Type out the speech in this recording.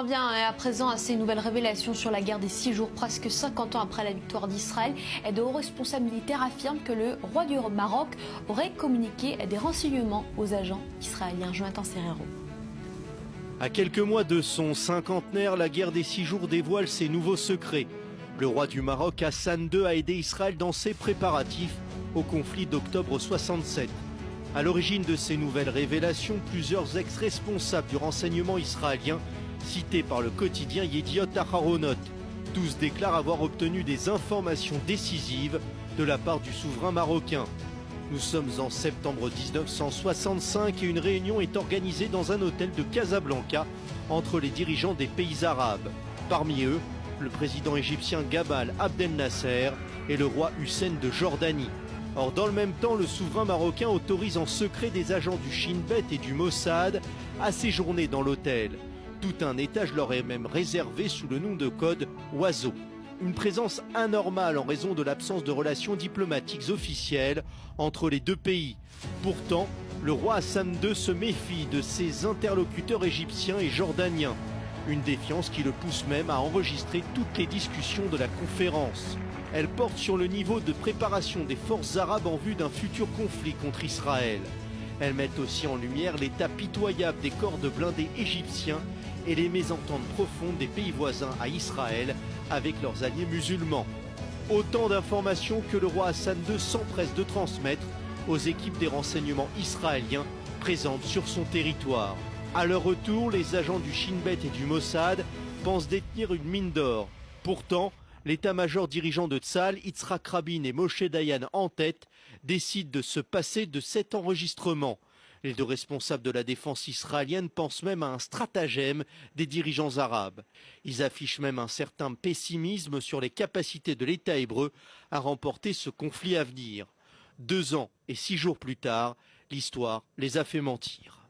en vient à présent à ces nouvelles révélations sur la guerre des 6 jours, presque 50 ans après la victoire d'Israël. De hauts responsables militaires affirment que le roi du Maroc aurait communiqué des renseignements aux agents israéliens. Jonathan Serrero. À quelques mois de son cinquantenaire, la guerre des 6 jours dévoile ses nouveaux secrets. Le roi du Maroc, Hassan II, a aidé Israël dans ses préparatifs au conflit d'octobre 67. À l'origine de ces nouvelles révélations, plusieurs ex-responsables du renseignement israélien, cités par le quotidien Yediot Aharonot, tous déclarent avoir obtenu des informations décisives de la part du souverain marocain. Nous sommes en septembre 1965 et une réunion est organisée dans un hôtel de Casablanca entre les dirigeants des pays arabes. Parmi eux, le président égyptien Gamal Abdel Nasser et le roi Hussein de Jordanie. Or, dans le même temps, le souverain marocain autorise en secret des agents du Shin Bet et du Mossad à séjourner dans l'hôtel. Tout un étage leur est même réservé sous le nom de code Oiseau. Une présence anormale en raison de l'absence de relations diplomatiques officielles entre les deux pays. Pourtant, le roi Hassan II se méfie de ses interlocuteurs égyptiens et jordaniens. Une défiance qui le pousse même à enregistrer toutes les discussions de la conférence. Elle porte sur le niveau de préparation des forces arabes en vue d'un futur conflit contre Israël. Elle met aussi en lumière l'état pitoyable des corps de blindés égyptiens et les mésententes profondes des pays voisins à Israël avec leurs alliés musulmans. Autant d'informations que le roi Hassan II s'empresse de transmettre aux équipes des renseignements israéliens présentes sur son territoire. À leur retour, les agents du Shin Bet et du Mossad pensent détenir une mine d'or. Pourtant, l'état-major dirigeant de Tzahal, Yitzhak Rabin et Moshe Dayan en tête, décident de se passer de cet enregistrement. Les deux responsables de la défense israélienne pensent même à un stratagème des dirigeants arabes. Ils affichent même un certain pessimisme sur les capacités de l'État hébreu à remporter ce conflit à venir. 2 ans et 6 jours plus tard, l'histoire les a fait mentir.